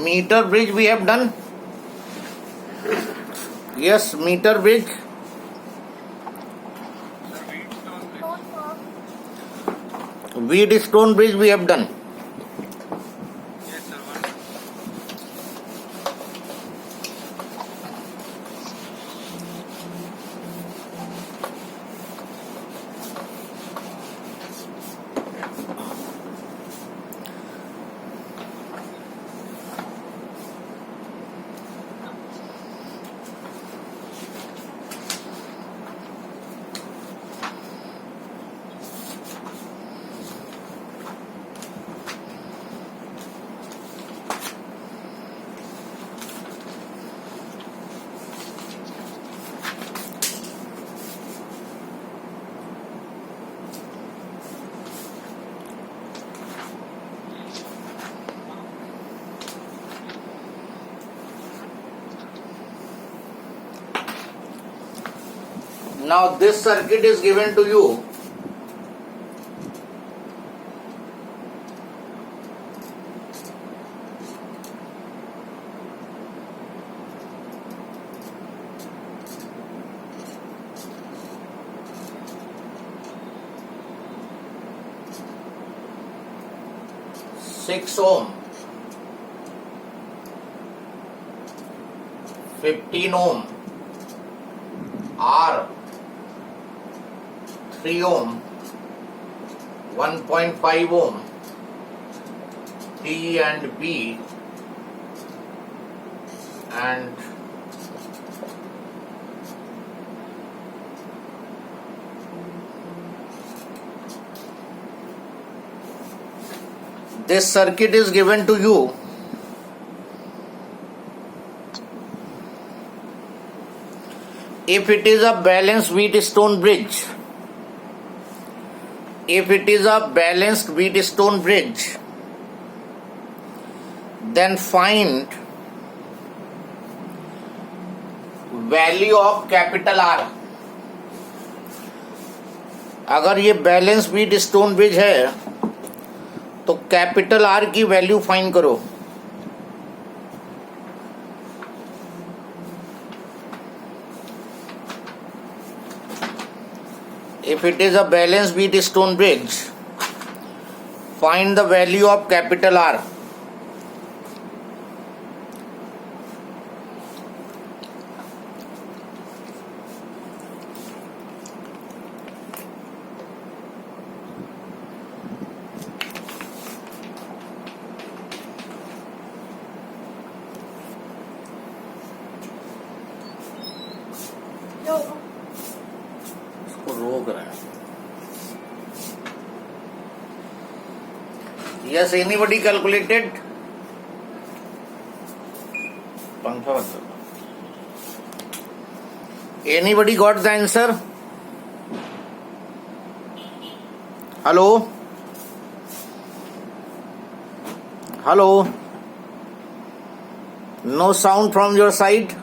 Meter bridge we have done. Yes, meter bridge. Wheatstone bridge we have done. Yes, sir. Now this circuit is given to you. Six ohm, 15 ohm, R, 3 ohm, 1.5 ohm, P and B, and this circuit is given to you. If it is a balanced Wheatstone bridge, then find value of capital R. अगर ये balance Wheatstone bridge है तो capital R की value find करो. If it is a balanced Wheatstone bridge, find the value of capital R. रोक रहा है. Yes, anybody calculated? पंखा बंद कर. Anybody got the answer? Hello? Hello? No sound from your side?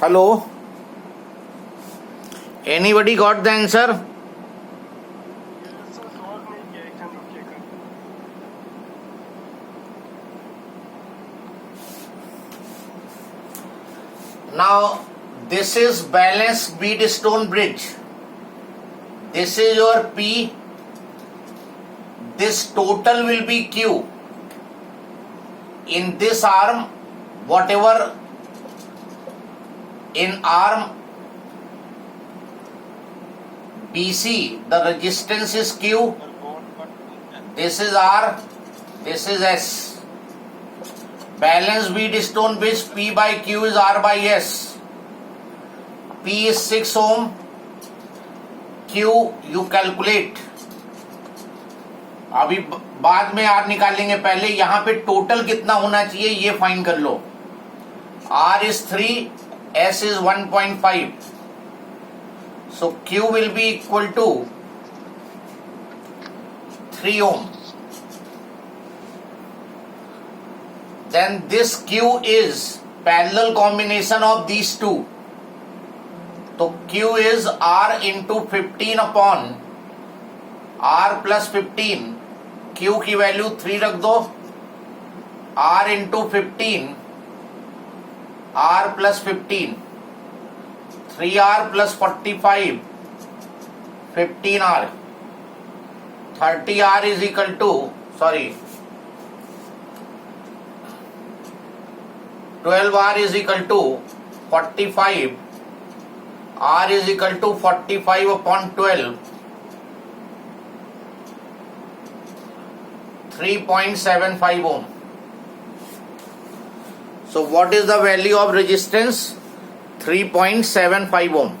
Hello? Anybody got the answer? Now this is balanced Wheatstone bridge. This is your P. This total will be Q. In this arm, whatever in arm BC, the resistance is Q. This is R. This is S. Balanced Wheatstone bridge, P by Q is R by S. P is 6 ohm. Q you calculate. अभी बाद में R निकालेंगे, पहले यहां पे total कितना होना चाहिए ये फाइंड कर लो. R is 3, S is 1.5. So Q will be equal to 3 ohm. Then this Q is parallel combination of these two. तो Q is R into 15 upon R plus 15. Q की वैल्यू 3 रख दो. R into 15, R plus 15, 3R plus 45, 15R. 30R is equal to, 12R is equal to 45. R is equal to 45 upon 12. 3.75 ohm. So what is the value of resistance? 3.75 ohm.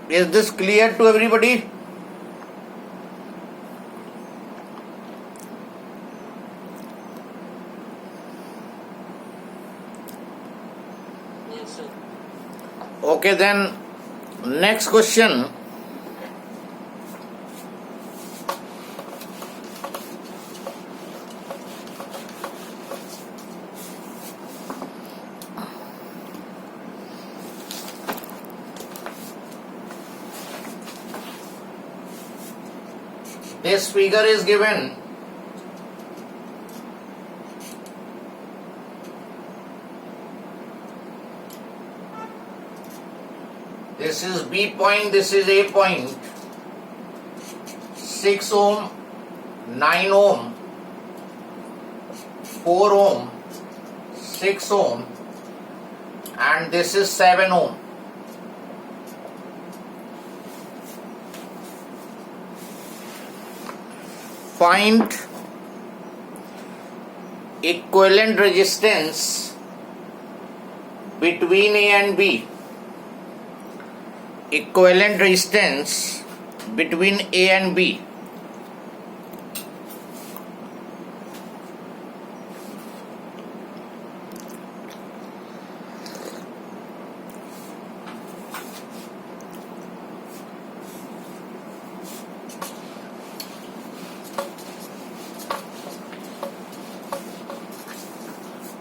Is this clear to everybody? Yes, sir. Okay, then next question. This figure is given. This is B point, this is A point. 6 ohm, 9 ohm, 4 ohm, 6 ohm, and this is 7 ohm. Find equivalent resistance between A and B. Equivalent resistance between A and B.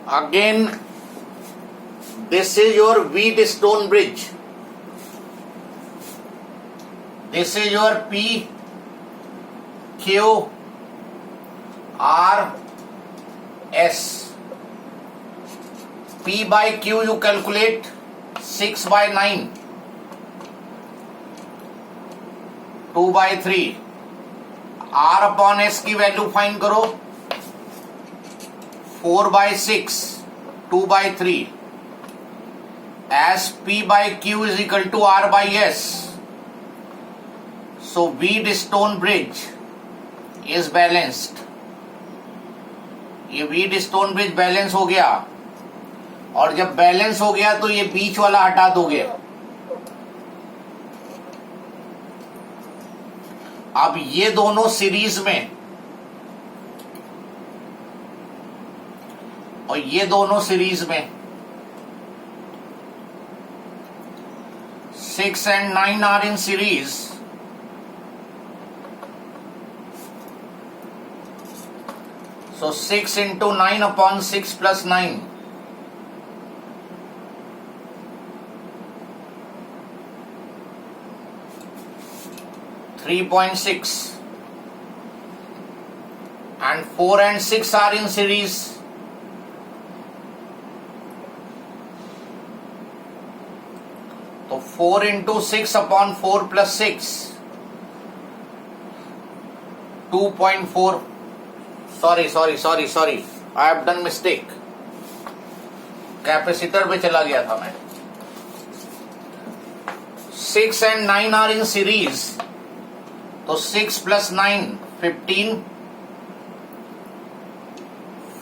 Again, this is your Wheatstone bridge. This is your P, Q, R, S. P by Q you calculate 6 by 9, 2 by 3. R upon S की value find करो. 4 by 6, 2 by 3. As P by Q is equal to R by S. So Wheatstone bridge is balanced. ये Wheatstone bridge balance हो गया, और जब balance हो गया तो ये बीच वाला हटा दोगे. अब ये दोनों सीरीज में और ये दोनों सीरीज में. 6 and 9 are in series. So 6 into 9 upon 6 plus 9. .6 and 4 and 6 are in series. So 4 into 6 upon 4 plus 6, 2.4. Sorry, I have done mistake. Capacitor पे चला गया था मैं. 6 and 9 are in series. तो 6 plus 9, 15.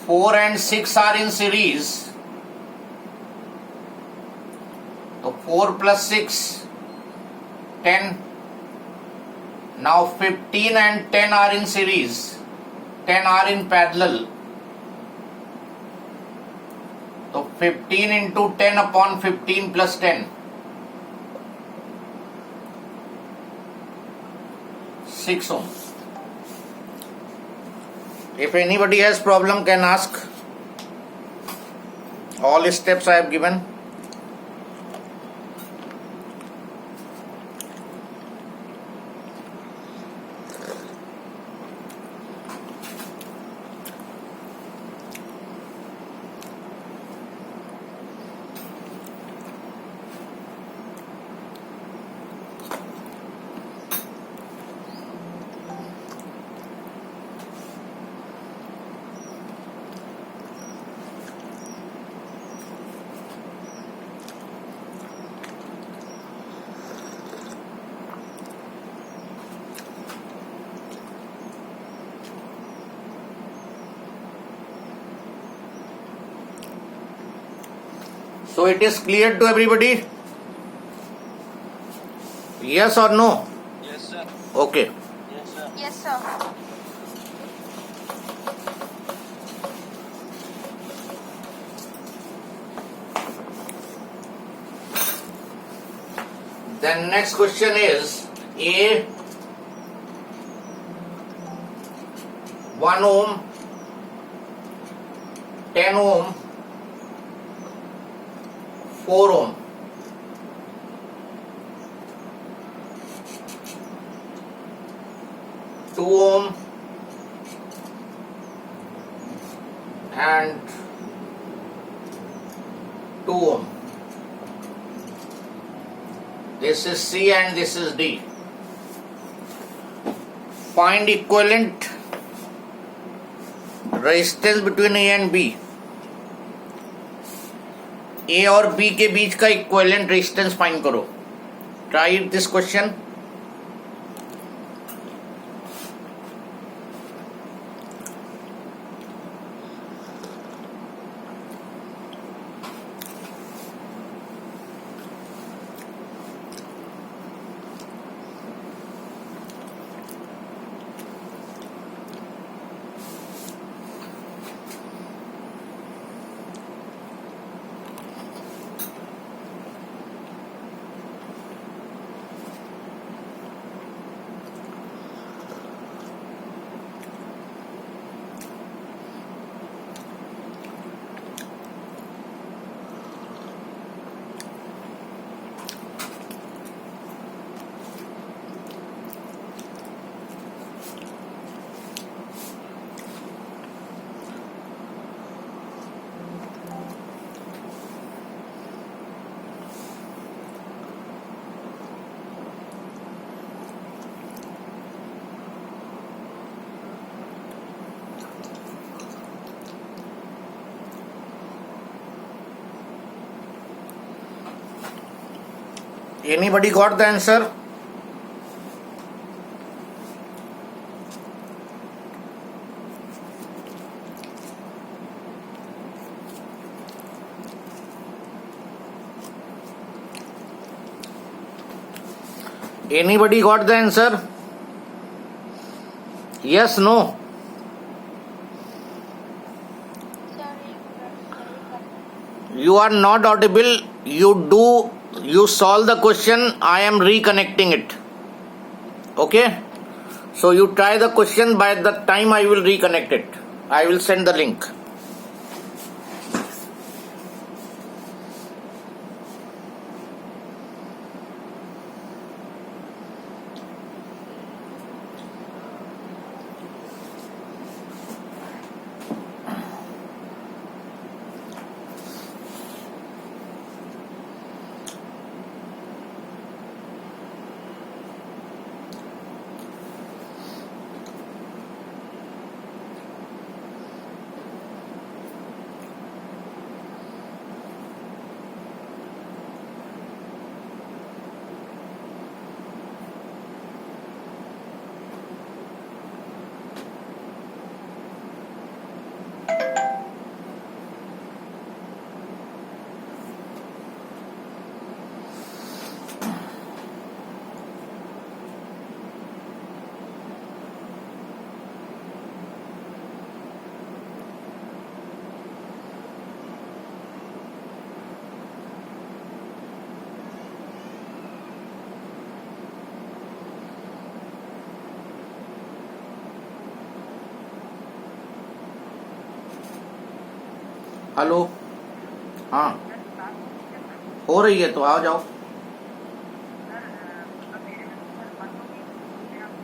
4 and 6 are in series. 4 plus 6, 10. Now 15 and 10 are in series. 10 are in parallel. So 15 into 10 upon 15 plus 10. 6 ohm. If anybody has problem, can ask. All steps I have given. So it is clear to everybody? Yes or no? Yes, sir. Okay. Yes, sir. Yes, sir. Then next question is A 1 ohm, 10 ohm, 4 ohm. Two ohm and 2 ohm. This is C and this is D. Find equivalent resistance between A and B. A और B के बीच का equivalent resistance find करो. Try this question. Anybody got the answer? Anybody got the answer? Yes, no? Sorry. You are not audible. You solve the question. I am reconnecting it. Okay? So you try the question. By the time I will reconnect it, I will send the link. Hello, हाँ हो रही है तो आ जाओ।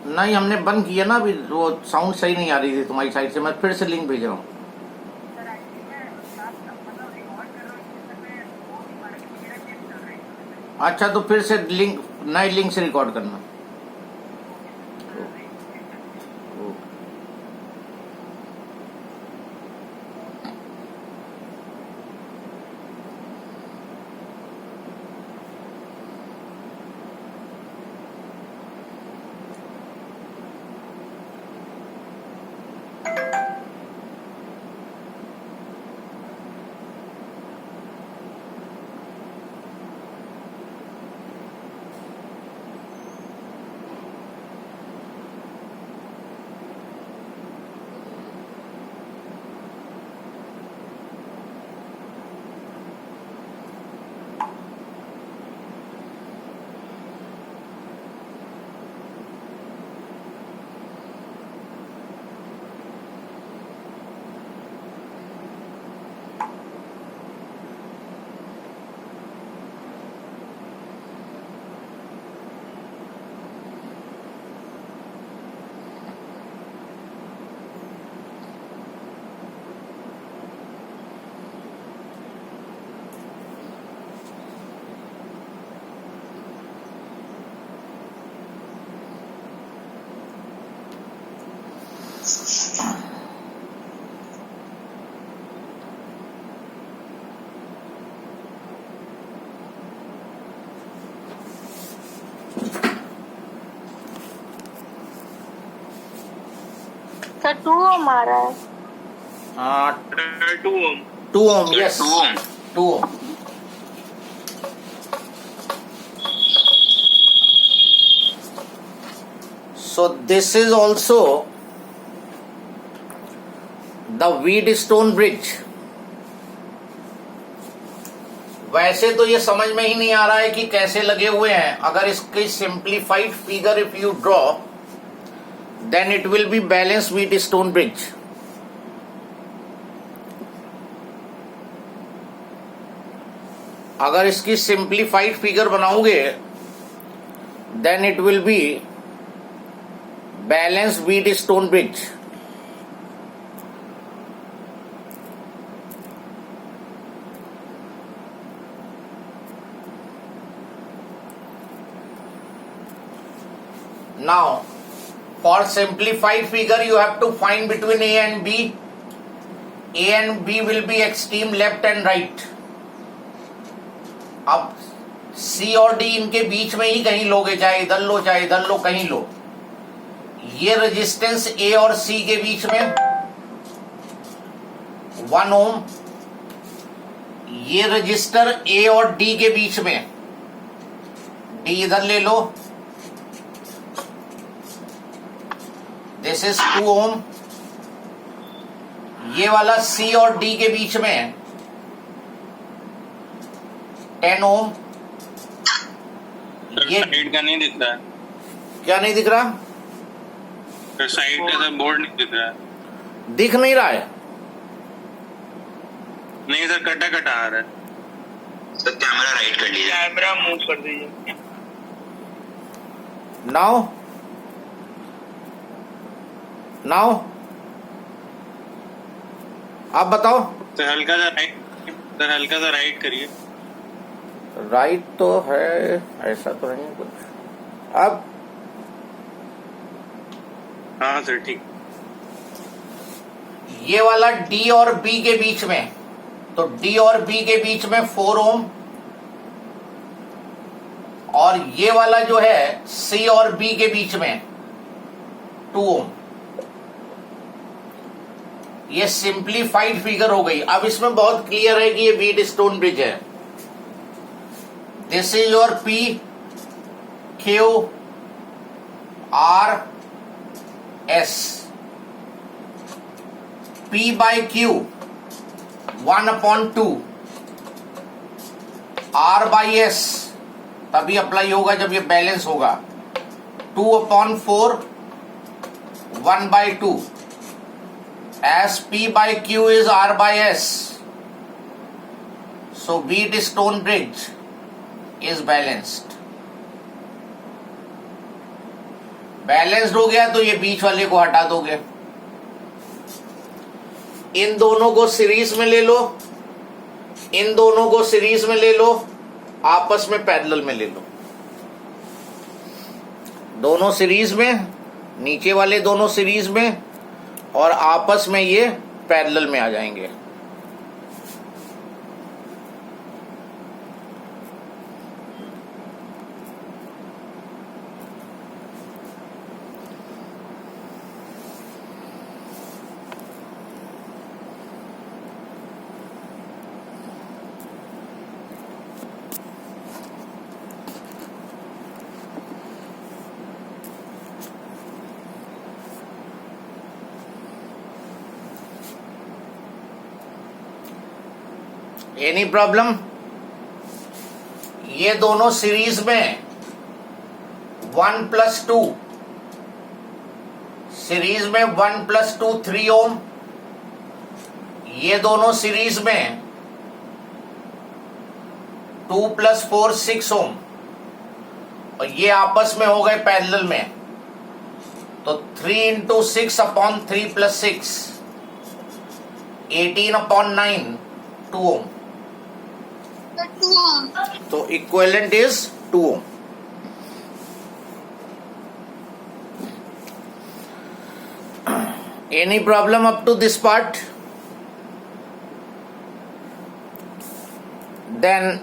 नहीं हमने बंद किया ना अभी, वो साउंड सही नहीं आ रही थी तुम्हारी साइड से, मैं फिर से लिंक भेज रहा हूँ। अच्छा तो फिर से लिंक, नए लिंक से रिकॉर्ड करना। सर 2 ओम आ रहा है। हाँ 2 ohm. 2 ohm, yes, 2 ohm. So this is also the Wheatstone bridge. वैसे तो ये समझ में ही नहीं आ रहा है कि कैसे लगे हुए हैं। अगर इसकी simplified figure if you draw then it will be balanced Wheatstone bridge. अगर इसकी सिंप्लीफाइड फिगर बनाओगे then it will be balanced Wheatstone bridge. Now for simplified figure you have to find between A and B. A and B will be extreme left and right. अब C और D इनके बीच में ही कहीं लोगे, चाहे इधर लो चाहे इधर लो, कहीं लो। ये रेजिस्टेंस A और C के बीच में 1 ओम, ये रजिस्टर A और D के बीच में, D इधर ले लो, दिस इज 2 ओम। ये वाला C और D के बीच में 10 ओम। ये साइड का नहीं दिख रहा है, क्या नहीं दिख रहा? साइड का बोर्ड नहीं दिख रहा है। दिख नहीं रहा है? नहीं सर, कटा कटा आ रहा है सर। कैमरा राइट कर लीजिए, कैमरा मूव कर दीजिए। नाउ नाउ आप बताओ। सर हल्का सा राइट, सर हल्का सा राइट करिए। राइट तो है, ऐसा तो नहीं कुछ। अब हाँ सर ठीक। ये वाला D और B के बीच में, तो D और B के बीच में 4 ओम, और ये वाला जो है C और B के बीच में 2 ओम। ये सिंप्लीफाइड फिगर हो गई। अब इसमें बहुत क्लियर है कि ये व्हीटस्टोन ब्रिज है। This is your P Q R S। P by Q 1/2, R by S तभी अप्लाई होगा जब ये बैलेंस होगा, 2/4 1/2, as P by Q is R by S, So Wheatstone bridge is balanced. Balanced हो गया तो ये बीच वाले को हटा दोगे, इन दोनों को सीरीज में ले लो, इन दोनों को सीरीज में ले लो, आपस में पैरेलल में ले लो, दोनों सीरीज में, नीचे वाले दोनों सीरीज में, और आपस में ये पैरेलल में आ जाएंगे। Any problem? ये दोनों सीरीज में 1+2, सीरीज में 1+2 3 ओम, ये दोनों सीरीज में 2+4 6 ओम, और ये आपस में हो गए पैरेलल में, तो 3 × 6 / 3 + 6 18/9 2 ओम, तो equivalent is 2 ohm. Any problem up to this part? Then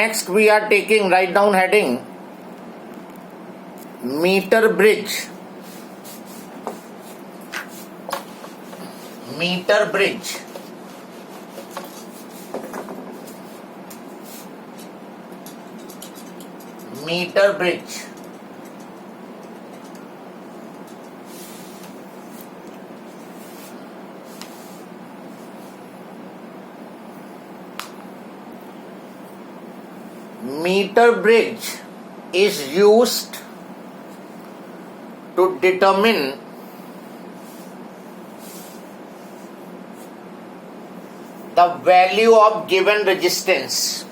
next we are taking, write down heading, meter bridge. Meter bridge. Meter bridge. Meter bridge is used to determine the value of given resistance.